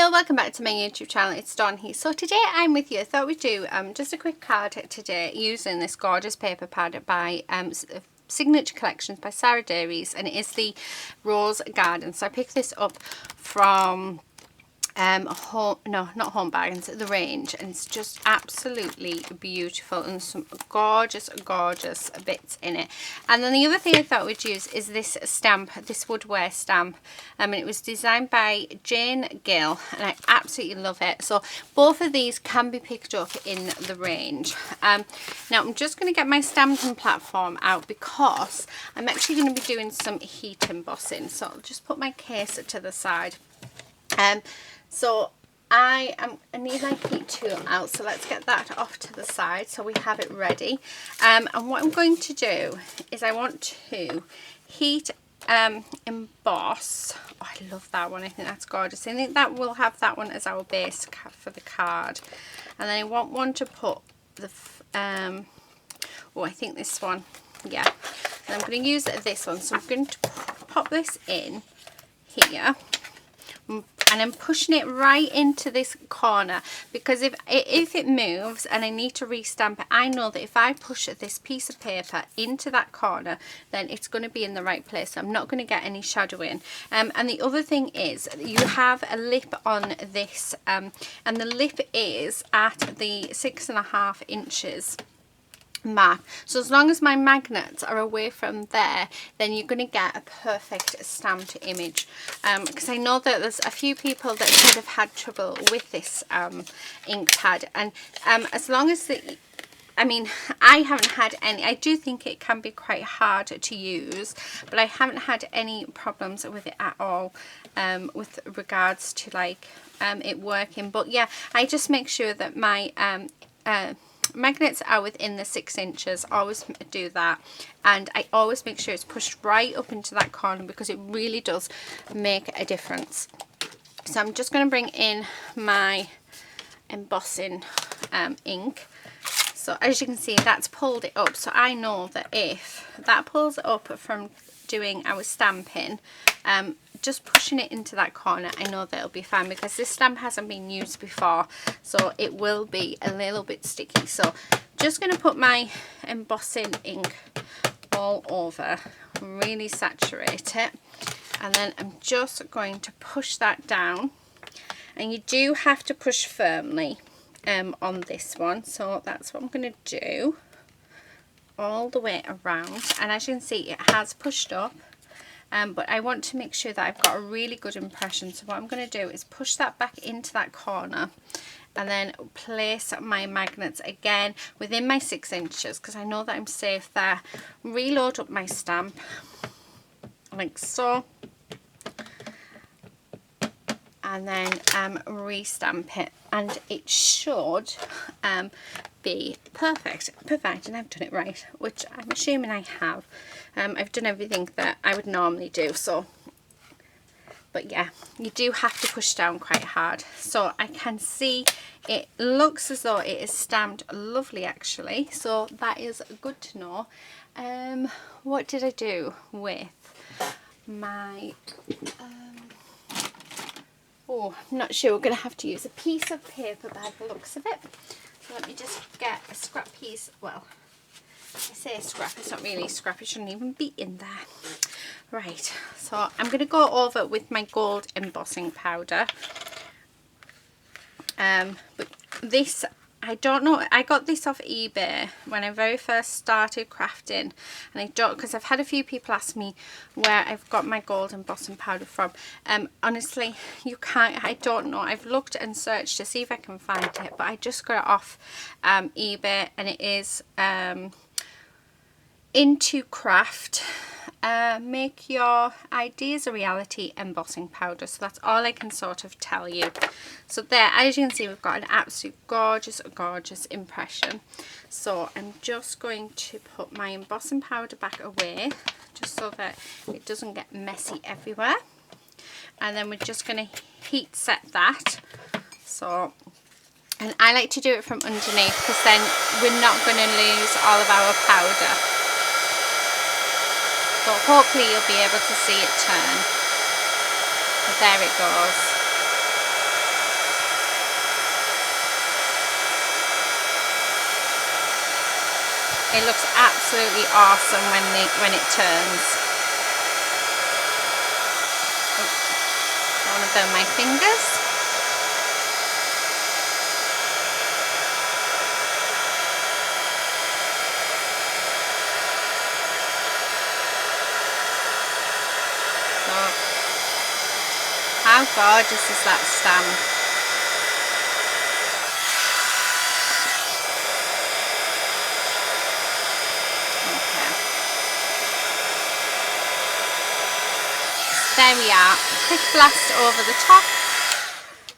Hello, welcome back to my YouTube channel. It's Dawn here. So today I'm with you. I thought we'd do just a quick card today using this gorgeous paper pad by Signature Collections by Sarah Davies, and it is the Rose Garden. So I picked this up from Home Bargains, the range, and it's just absolutely beautiful and some gorgeous bits in it. And then the other thing I thought we'd use is this stamp, this Woodware stamp, and it was designed by Jane Gill, and I absolutely love it. So both of these can be picked up in the range. Now I'm just going to get my stamping platform out because I'm actually going to be doing some heat embossing, so I'll just put my case to the side. So I need my heat tool out, so let's get that off to the side so we have it ready. And what I'm going to do is I want to heat emboss. Oh, I love that one. I think that's gorgeous. I think that we'll have that one as our base for the card. And then I want one to put the I think this one, yeah. And I'm going to use this one, so I'm going to pop this in here. And I'm pushing it right into this corner, because if it moves and I need to restamp it, I know that if I push this piece of paper into that corner, then it's going to be in the right place. So I'm not going to get any shadowing. And the other thing is, you have a lip on this, and the lip is at the 6.5 inches mark. So as long as my magnets are away from there, then you're going to get a perfect stamped image, because I know that there's a few people that could have had trouble with this ink pad, and as long as I haven't had any. I do think it can be quite hard to use, but I haven't had any problems with it at all, with regards to like it working. But yeah, I just make sure that my magnets are within the 6 inches. Always do that, and I always make sure it's pushed right up into that corner, because it really does make a difference. So I'm just going to bring in my embossing ink. So as you can see, that's pulled it up, so I know that if that pulls it up from doing our stamping, just pushing it into that corner, I know that it'll be fine, because this stamp hasn't been used before, so it will be a little bit sticky. So just going to put my embossing ink all over, really saturate it, and then I'm just going to push that down. And you do have to push firmly on this one, so that's what I'm going to do all the way around. And as you can see, it has pushed up, but I want to make sure that I've got a really good impression. So what I'm going to do is push that back into that corner, and then place my magnets again within my 6 inches, because I know that I'm safe there. Reload up my stamp like so, and then restamp it, and it should be perfect, and I've done it right, which I'm assuming I have. I've done everything that I would normally do, so, but yeah, you do have to push down quite hard. So I can see it looks as though it is stamped lovely, actually, so that is good to know. What did I do with my I'm not sure. We're going to have to use a piece of paper by the looks of it. So let me just get a scrap piece. Well, I say scrap, it's not really scrap, it shouldn't even be in there. Right, so I'm going to go over with my gold embossing powder. But this, I don't know, I got this off eBay when I very first started crafting, and I don't, because I've had a few people ask me where I've got my gold embossing powder from. Honestly, you can't, I don't know, I've looked and searched to see if I can find it, but I just got it off eBay, and it is Into Craft, make your ideas a reality embossing powder. So that's all I can sort of tell you. So there, as you can see, we've got an absolute gorgeous impression. So I'm just going to put my embossing powder back away, just so that it doesn't get messy everywhere. And then we're just going to heat set that. So, and I like to do it from underneath, because then we're not going to lose all of our powder. So hopefully you'll be able to see it turn. There it goes. It looks absolutely awesome when it turns. Oh, don't want to burn my fingers. How gorgeous is that stamp? Okay. There we are. Quick blast over the top.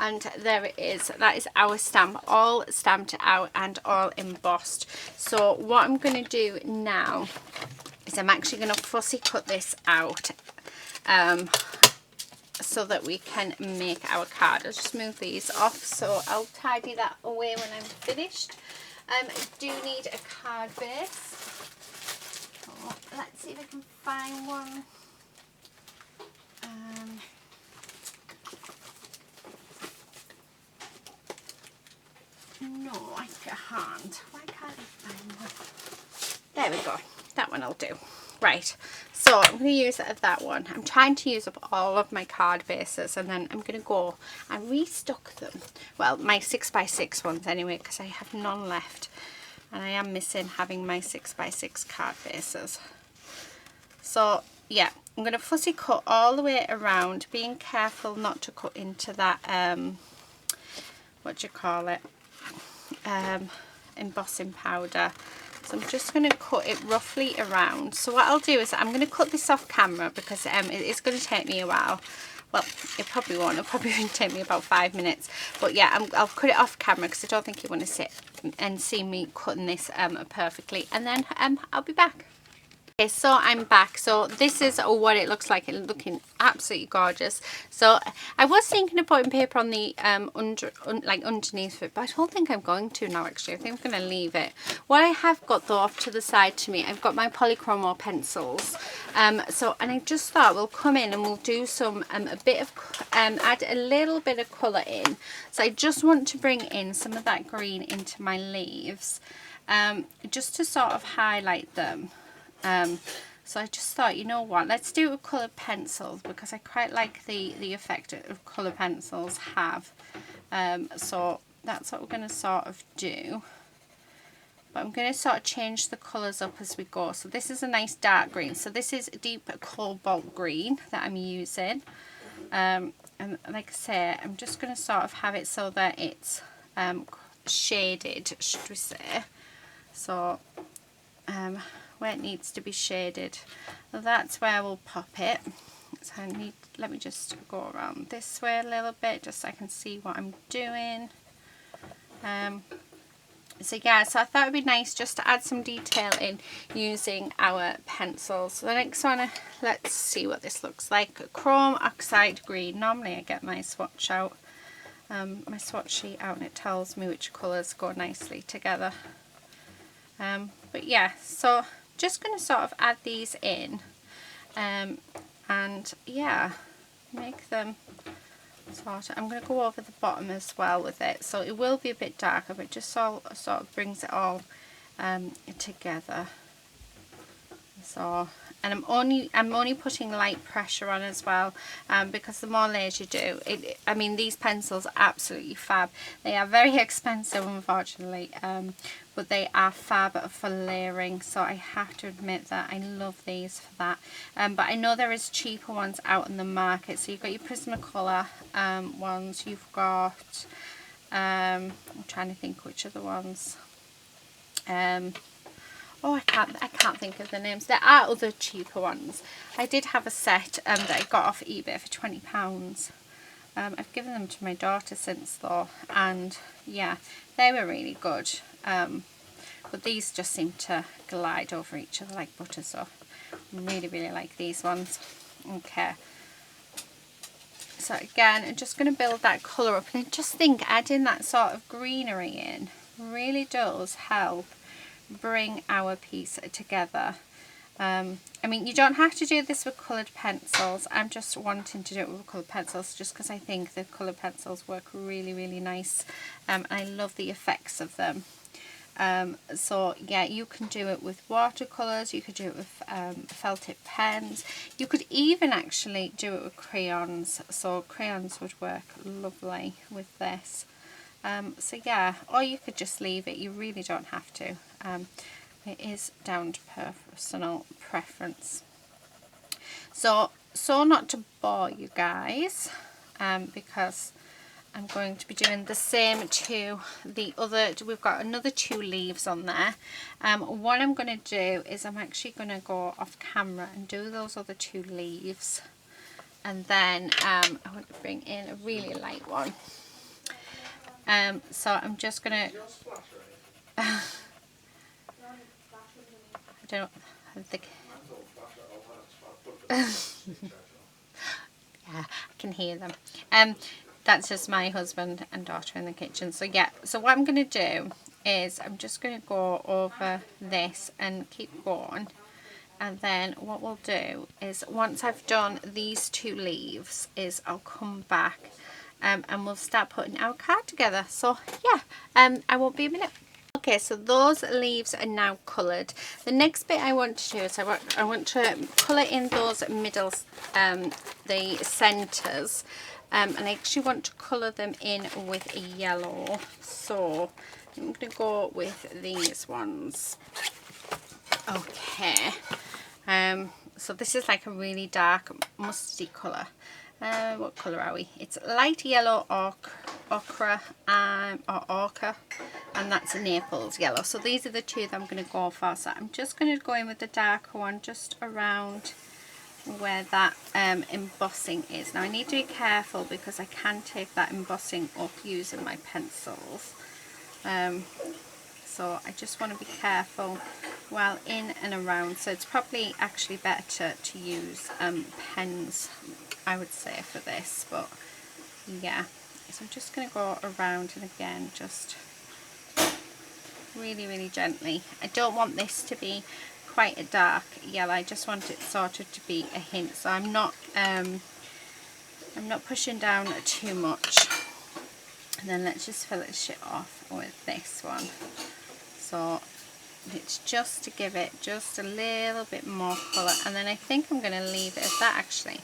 And there it is. That is our stamp, all stamped out and all embossed. So what I'm going to do now is I'm actually going to fussy cut this out. So that we can make our card. I'll just move these off, so I'll tidy that away when I'm finished. I do need a card base. Oh, let's see if I can find one. No, I can't. Why can't I find one? There we go. That one will do. Right, so I'm going to use that one. I'm trying to use up all of my card bases, and then I'm going to go and restock them. Well, my 6x6 ones anyway, because I have none left. And I am missing having my 6x6 card bases. So, yeah, I'm going to fussy cut all the way around, being careful not to cut into that, what do you call it, embossing powder. So I'm just going to cut it roughly around. So what I'll do is I'm going to cut this off camera because it is going to take me a while. Well, it probably won't. It'll probably take me about 5 minutes. But yeah, I'll cut it off camera because I don't think you want to sit and see me cutting this perfectly. And then I'll be back. Okay, so I'm back. So this is what it looks like. It's looking absolutely gorgeous. So I was thinking of putting paper on the underneath of it, but I don't think I'm going to now. Actually, I think I'm going to leave it. What I have got though off to the side to me, I've got my polychrome pencils. And I just thought we'll come in and we'll do some add a little bit of colour in. So I just want to bring in some of that green into my leaves, just to sort of highlight them. So I just thought, you know what, let's do it with coloured pencils because I quite like the effect of coloured pencils have. So that's what we're going to sort of do. But I'm going to sort of change the colours up as we go. So this is a nice dark green. So this is deep cobalt green that I'm using. And like I say, I'm just going to sort of have it so that it's shaded, should we say. So where it needs to be shaded, that's where we'll pop it. So let me just go around this way a little bit just so I can see what I'm doing. So yeah, so I thought it'd be nice just to add some detail in using our pencils. So the next one, let's see what this looks like. Chrome Oxide Green. Normally I get my swatch out, my swatch sheet out, and it tells me which colours go nicely together. But yeah, so just going to sort of add these in, and yeah, make them sort of, I'm going to go over the bottom as well with it, so it will be a bit darker, but just sort of brings it all together. So, and I'm only putting light pressure on as well, because the more layers you do, I mean, these pencils are absolutely fab. They are very expensive, unfortunately, but they are fab for layering, so I have to admit that I love these for that. But I know there is cheaper ones out in the market. So you've got your Prismacolor ones, you've got I'm trying to think which are the ones. Oh, I can't think of the names. There are other cheaper ones. I did have a set that I got off eBay for £20. I've given them to my daughter since though, and yeah, they were really good. But these just seem to glide over each other like butter, so I really like these ones. Okay. So again, I'm just going to build that colour up, and I just think adding that sort of greenery in really does help bring our piece together. I mean, you don't have to do this with coloured pencils. I'm just wanting to do it with coloured pencils just because I think the coloured pencils work really nice. I love the effects of them. So yeah, you can do it with watercolors, you could do it with felt tip pens, you could even actually do it with crayons, so crayons would work lovely with this. So yeah, or you could just leave it, you really don't have to. It is down to personal preference. So not to bore you guys, because I'm going to be doing the same to the other. We've got another 2 leaves on there. What I'm going to do is I'm actually going to go off camera and do those other 2 leaves, and then I want to bring in a really light one. So I'm just going to I don't think yeah, I can hear them. That's just my husband and daughter in the kitchen. So yeah, so what I'm going to do is I'm just going to go over this and keep going, and then what we'll do is once I've done these 2 leaves is I'll come back and we'll start putting our card together. So yeah, I won't be a minute. Okay, so those leaves are now coloured. The next bit I want to do is I want to colour in those middles, the centres, and I actually want to colour them in with a yellow. So I'm going to go with these ones. Okay, so this is like a really dark mustardy colour. What colour are we? It's light yellow ochre or ochre, and that's a Naples yellow. So these are the 2 that I'm going to go for. So I'm just going to go in with the darker one just around where that embossing is. Now I need to be careful because I can take that embossing up using my pencils. So I just want to be careful while in and around. So it's probably actually better to use pens, I would say, for this. But yeah, so I'm just going to go around and again just really gently. I don't want this to be quite a dark yellow, I just want it sort of to be a hint. So I'm not pushing down too much. And then let's just finish it off with this one. So it's just to give it just a little bit more colour, and then I think I'm going to leave it as that actually.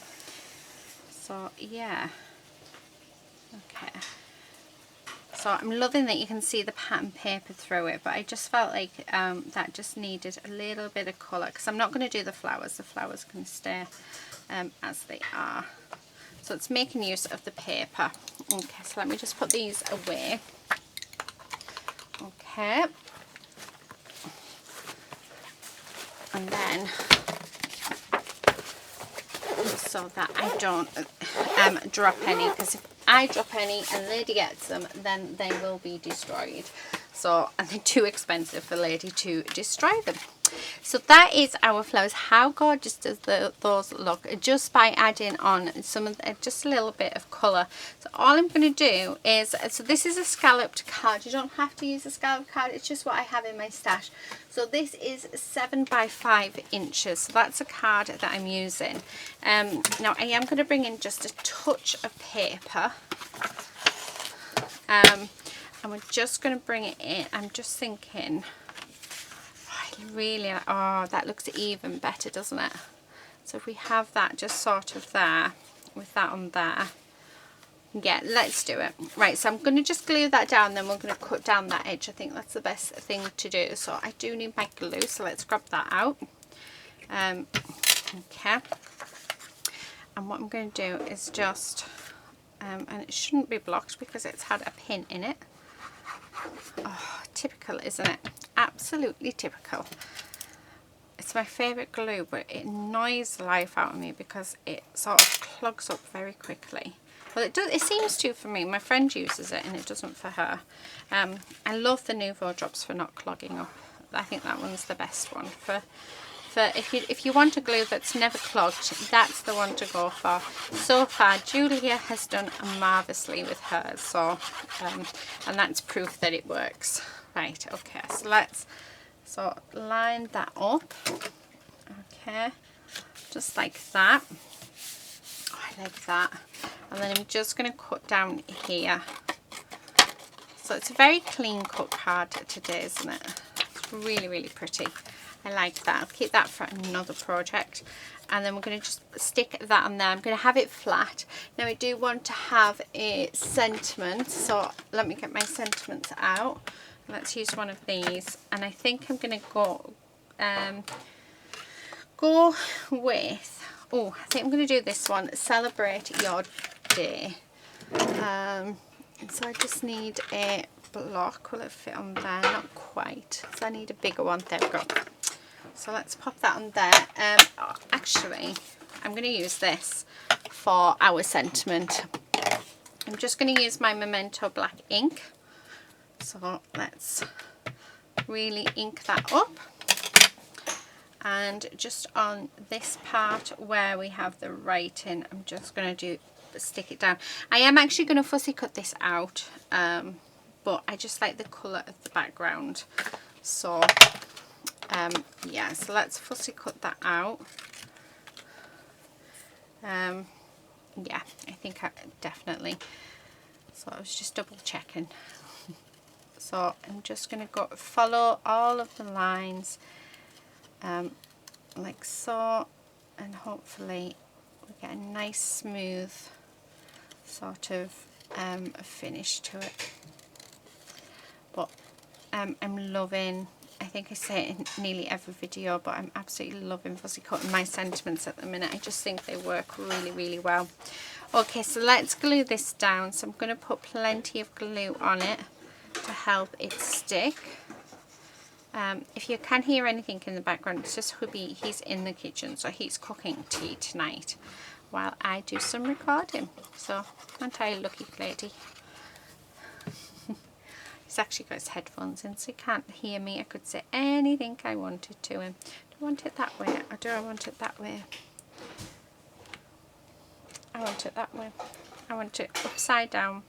So yeah, okay. So I'm loving that you can see the pattern paper through it, but I just felt like that just needed a little bit of colour, because I'm not going to do the flowers can stay as they are. So it's making use of the paper. Okay, so let me just put these away. Okay. And then, so that I don't drop any, because if I drop any and Lady gets them, then they will be destroyed. So, and they're too expensive for Lady to destroy them. So that is our flowers. How gorgeous does those look just by adding on some of just a little bit of colour. So all I'm going to do is, so this is a scalloped card. You don't have to use a scalloped card, it's just what I have in my stash. So this is 7 by 5 inches. So that's a card that I'm using. Now I am going to bring in just a touch of paper. And we're just going to bring it in. I'm just thinking, really, oh, that looks even better, doesn't it? So if we have that just sort of there with that on there, yeah, let's do it. Right, so I'm going to just glue that down, then we're going to cut down that edge. I think that's the best thing to do. So I do need my glue, so let's grab that out. Okay, and what I'm going to do is just and it shouldn't be blocked because it's had a pin in it. Oh, typical, isn't it? Absolutely typical. It's my favourite glue, but it annoys the life out of me because it sort of clogs up very quickly. Well, it does. It seems to for me. My friend uses it and it doesn't for her. I love the Nouveau drops for not clogging up. I think that one's the best one for if you want a glue that's never clogged, that's the one to go for. So far Julia has done marvellously with hers, so and that's proof that it works. Right, okay, so let's line that up. Okay, just like that. Oh, I like that. And then I'm just going to cut down here. So it's a very clean cut card today, isn't it? It's really, really pretty. I like that. I'll keep that for another project. And then we're going to just stick that on there. I'm going to have it flat. Now I do want to have a sentiment, so let me get my sentiments out. Let's use one of these, and I think I'm going to go with, oh, I think I'm going to do this one, Celebrate Your Day. And so I just need a block. Will it fit on there? Not quite, so I need a bigger one. There we go. So let's pop that on there. Actually, I'm going to use this for our sentiment. I'm just going to use my Memento black ink. So let's really ink that up. And just on this part where we have the writing, I'm just going to stick it down. I am actually going to fussy cut this out, but I just like the colour of the background. So yeah, so let's fussy cut that out. Yeah, I think definitely. So I was just double checking. So I'm just going to go follow all of the lines like so, and hopefully we get a nice smooth sort of finish to it. But I'm loving, I think I say it in nearly every video, but I'm absolutely loving fussy cutting my sentiments at the minute. I just think they work really, really well. Okay, so let's glue this down. So I'm going to put plenty of glue on it to help it stick. If you can hear anything in the background, it's just hubby. He's in the kitchen, so he's cooking tea tonight while I do some recording. So aren't I a lucky lady? He's actually got his headphones in, so he can't hear me. I could say anything I wanted to him. Do I want it that way, or do I want it that way? I want it that way. I want it upside down.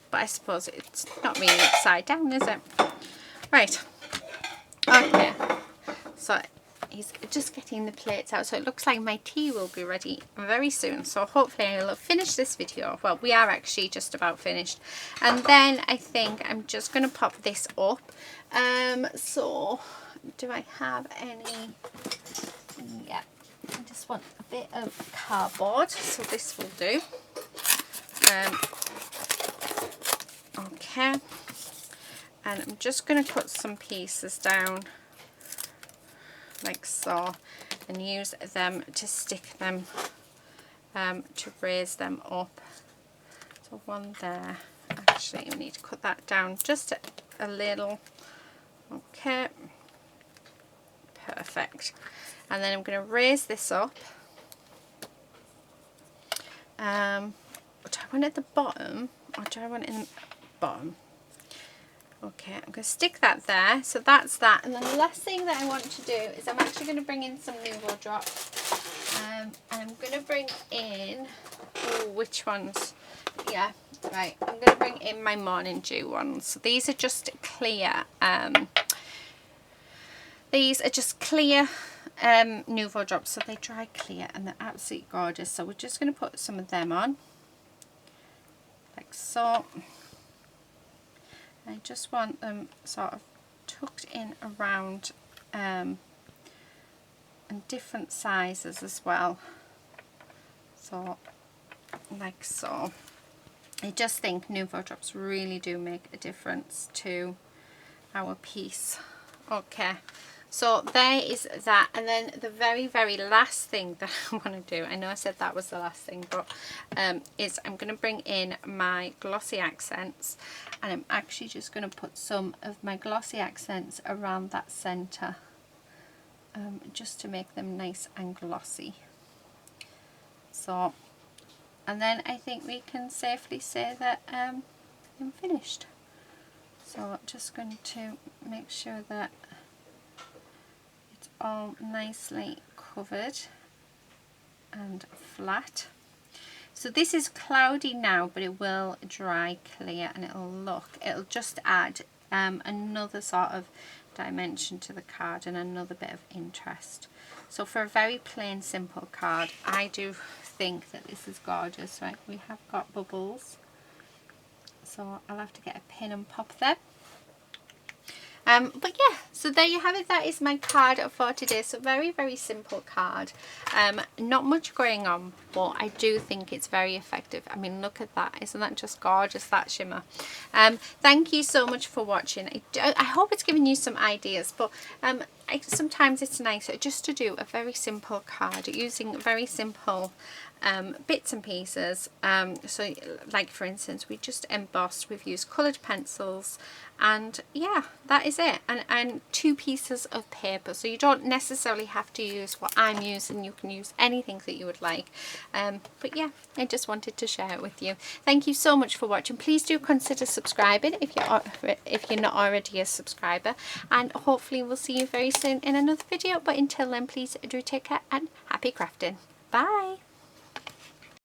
But I suppose it's not really upside down, is it? Right. Okay. So he's just getting the plates out. So it looks like my tea will be ready very soon. So hopefully I'll finish this video. Well, we are actually just about finished. And then I think I'm just going to pop this up. So do I have any? Yeah. I just want a bit of cardboard. So this will do. Okay, and I'm just going to cut some pieces down like so and use them to stick them, to raise them up. So one there. Actually, we need to cut that down just a little. Okay, perfect. And then I'm going to raise this up. Do I want it at the bottom, or do I want it in the bottom? Okay, I'm going to stick that there. So that's that. And then the last thing that I want to do is I'm actually going to bring in some Nouveau drops. And I'm going to bring in, oh, which ones? Yeah, right. I'm going to bring in my Morning Dew ones. So these are just clear. These are just clear Nouveau drops. So they dry clear and they're absolutely gorgeous. So we're just going to put some of them on. Like so. I just want them sort of tucked in around and different sizes as well. So like so. I just think Nouveau drops really do make a difference to our piece. Okay, so there is that. And then the very last thing that I want to do, I know I said that was the last thing, but is I'm going to bring in my glossy accents, and I'm actually just going to put some of my glossy accents around that center, just to make them nice and glossy. So, and then I think we can safely say that I'm finished. So just going to make sure that it's all nicely covered and flat. So this is cloudy now, but it will dry clear and it'll just add another sort of dimension to the card and another bit of interest. So for a very plain simple card, I do think that this is gorgeous. Right, we have got bubbles. so I'll have to get a pin and pop them. But yeah, so there you have it. That is my card for today. So very, very simple card. Not much going on, but I do think it's very effective. I mean, look at that. Isn't that just gorgeous, that shimmer? Thank you so much for watching. I hope it's given you some ideas, but sometimes it's nicer just to do a very simple card using very simple bits and pieces. So like for instance, we just embossed, we've used coloured pencils, and yeah, that is it, and 2 pieces of paper. So you don't necessarily have to use what I'm using, you can use anything that you would like. But yeah, I just wanted to share it with you. Thank you so much for watching. Please do consider subscribing if you're not already a subscriber, and hopefully we'll see you very soon in another video. But until then, please do take care and happy crafting. Bye.